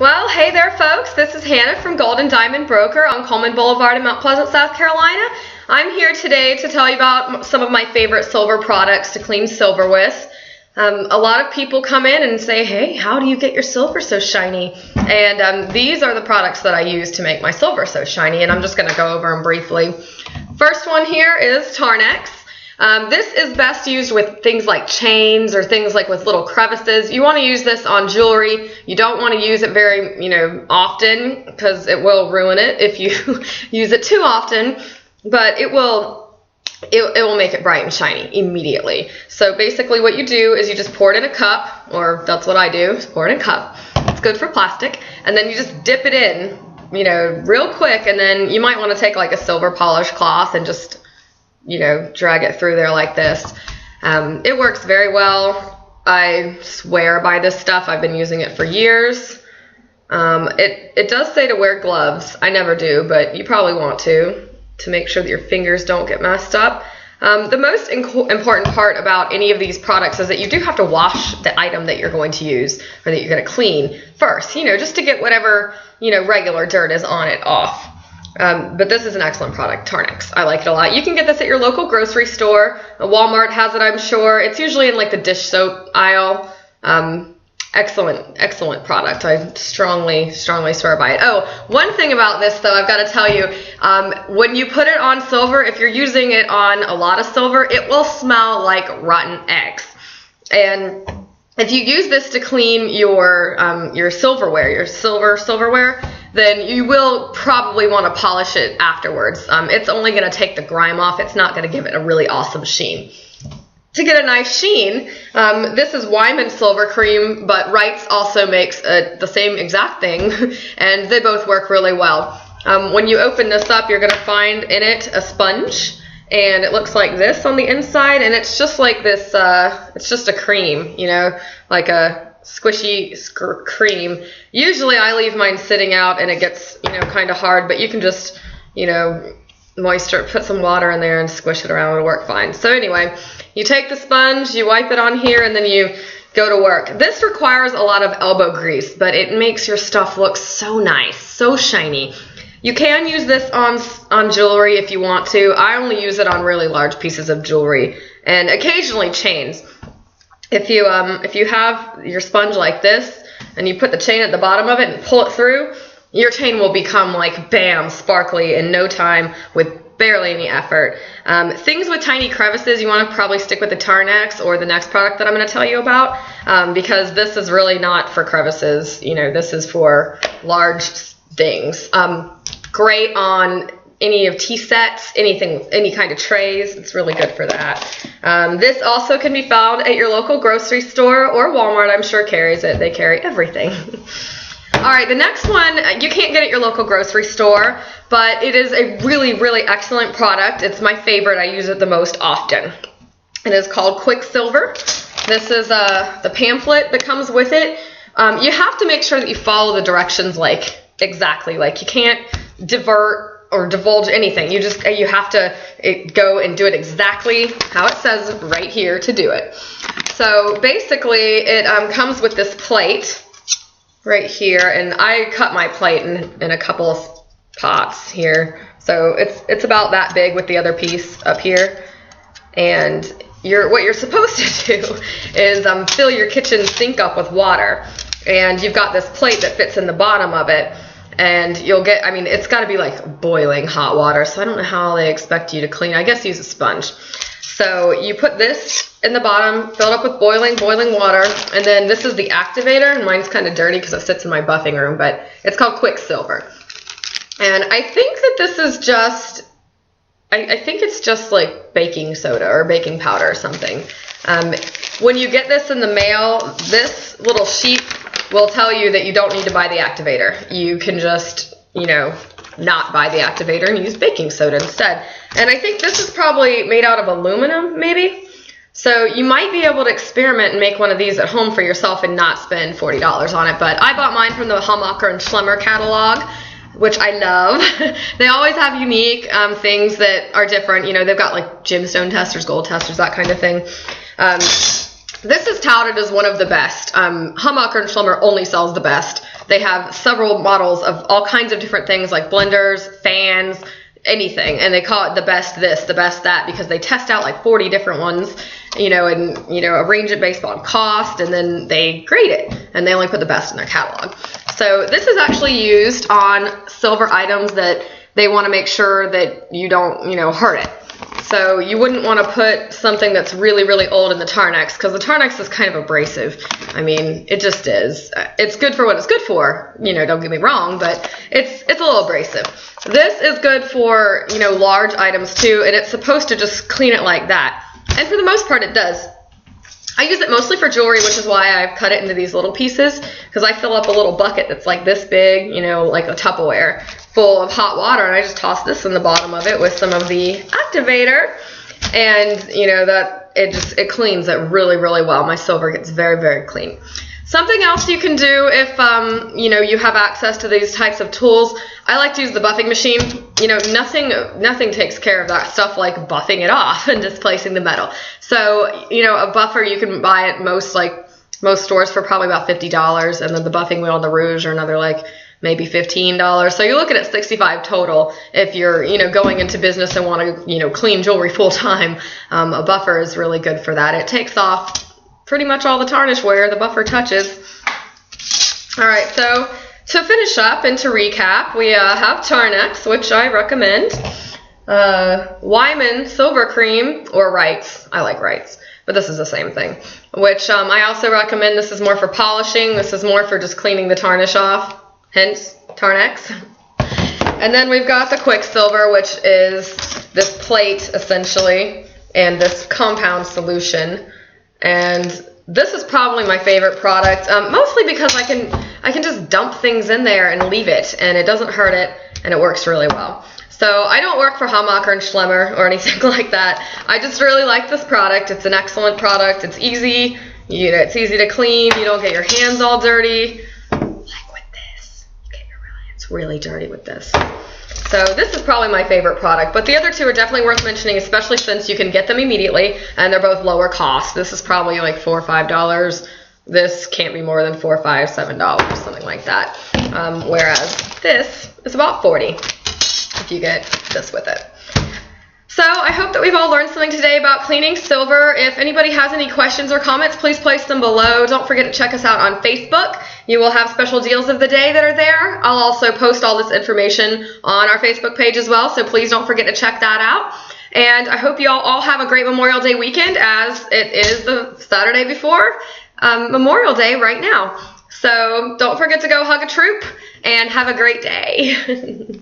Well, hey there, folks. This is Hannah from Golden Diamond Broker on Coleman Boulevard in Mount Pleasant, South Carolina. I'm here today to tell you about some of my favorite silver products to clean silver with. A lot of people come in and say, hey, how do you get your silver so shiny? And these are the products that I use to make my silver so shiny, and I'm just going to go over them briefly. First one here is Tarn-X. This is best used with things like chains or things like with little crevices. You want to use this on jewelry. You don't want to use it very, often because it will ruin it if you use it too often, but it will make it bright and shiny immediately. So basically what you do is you just pour it in a cup, or that's what I do, pour it in a cup. It's good for plastic. And then you just dip it in, real quick, and then you might want to take like a silver polished cloth and just drag it through there like this. It works very well. I swear by this stuff. I've been using it for years. It does say to wear gloves. I never do, but you probably want to make sure that your fingers don't get messed up. The most important part about any of these products is that you do have to wash the item that you're going to use or that you're going to clean first, just to get whatever, regular dirt is on it off. But this is an excellent product, Tarn-X. I like it a lot. You can get this at your local grocery store. Walmart has it, I'm sure. It's usually in like the dish soap aisle. Excellent product. I strongly swear by it. Oh, one thing about this though, I've got to tell you, when you put it on silver, if you're using it on a lot of silver, it will smell like rotten eggs. And if you use this to clean your silverware, your silverware, then you will probably want to polish it afterwards. It's only going to take the grime off. It's not going to give it a really awesome sheen. To get a nice sheen, this is Wyman Silver Cream, but Wright's also makes the same exact thing, and they both work really well. When you open this up, you're going to find in it a sponge, and it looks like this on the inside, and it's just like this, it's just a cream, like a squishy cream. Usually I leave mine sitting out and it gets, kind of hard, but you can just, put some water in there and squish it around. It'll work fine. So anyway, you take the sponge, you wipe it on here, and then you go to work. This requires a lot of elbow grease, but it makes your stuff look so nice, so shiny. You can use this on jewelry if you want to. I only use it on really large pieces of jewelry and occasionally chains. If you have your sponge like this and you put the chain at the bottom of it and pull it through, your chain will become like bam, sparkly in no time with barely any effort. Things with tiny crevices, you want to probably stick with the Tarn-X or the next product that I'm going to tell you about, because this is really not for crevices. This is for large things. Great on any of tea sets, any kind of trays. It's really good for that. This also can be found at your local grocery store or Walmart. I'm sure carries it. They carry everything. All right, the next one you can't get at your local grocery store, but it is a really, really excellent product. It's my favorite. I use it the most often. It is called Quicksilver. This is the pamphlet that comes with it. You have to make sure that you follow the directions exactly. You can't divert or divulge anything. You have to go and do it exactly how it says right here to do it. So basically it comes with this plate right here, and I cut my plate in a couple of pots here. So it's about that big with the other piece up here. And what you're supposed to do is fill your kitchen sink up with water. And you've got this plate that fits in the bottom of it. And you'll get, it's got to be like boiling hot water, so I don't know how they expect you to clean. I guess use a sponge. So you put this in the bottom, fill it up with boiling water, and then this is the activator, and mine's kind of dirty because it sits in my buffing room, but it's called Quicksilver. And I think that this is just, I think it's just like baking soda or baking powder or something. When you get this in the mail, this little sheet will tell you that you don't need to buy the activator. You can just, not buy the activator and use baking soda instead. And I think this is probably made out of aluminum, maybe. So you might be able to experiment and make one of these at home for yourself and not spend $40 on it. But I bought mine from the Hummacher and Schlemmer catalog, which I love. They always have unique things that are different. They've got like gemstone testers, gold testers, that kind of thing. This is touted as one of the best. Hummacher and Schlemmer only sells the best. They have several models of all kinds of different things like blenders, fans, anything, and they call it the best this, the best that, because they test out like 40 different ones, and arrange it based on cost, and then they grade it, and they only put the best in their catalog. So this is actually used on silver items that they want to make sure that you don't, hurt it. So you wouldn't want to put something that's really, really old in the Tarnex, because the Tarnex is kind of abrasive. I mean, it just is. It's good for what it's good for, don't get me wrong, but it's a little abrasive. This is good for, large items too, and it's supposed to just clean it like that. And for the most part, it does. I use it mostly for jewelry, which is why I've cut it into these little pieces, because I fill up a little bucket that's like this big, like a Tupperware, full of hot water, and I just toss this in the bottom of it with some of the activator, and that it cleans it really, really well. My silver gets very, very clean. Something else you can do if you have access to these types of tools, I like to use the buffing machine. Nothing takes care of that stuff like buffing it off and displacing the metal. So a buffer you can buy at most stores for probably about $50, and then the buffing wheel and the rouge are another maybe $15. So you're looking at $65 total if you're going into business and want to clean jewelry full time. A buffer is really good for that. It takes off pretty much all the tarnish where the buffer touches. All right, so to finish up and to recap, we have Tarnex, which I recommend. Wyman Silver Cream, or Wrights. I like Wrights, but this is the same thing. Which I also recommend. This is more for polishing. This is more for just cleaning the tarnish off. Hence, Tarnex. And then we've got the Quicksilver, which is this plate, essentially, and this compound solution. And this is probably my favorite product, mostly because I can just dump things in there and leave it, and it doesn't hurt it, and it works really well. So I don't work for Hammacher and Schlemmer or anything like that. I just really like this product. It's an excellent product. It's easy. It's easy to clean. You don't get your hands all dirty. Really dirty with this. So this is probably my favorite product, but the other two are definitely worth mentioning, especially since you can get them immediately and they're both lower cost. This is probably like $4 or $5. This can't be more than $4, $5, $7, something like that. Whereas this is about $40 if you get this with it. So I hope that we've all learned something today about cleaning silver. If anybody has any questions or comments, please place them below. Don't forget to check us out on Facebook. You will have special deals of the day that are there. I'll also post all this information on our Facebook page as well, so please don't forget to check that out. And I hope you all have a great Memorial Day weekend, as it is the Saturday before Memorial Day right now. So don't forget to go hug a troop and have a great day.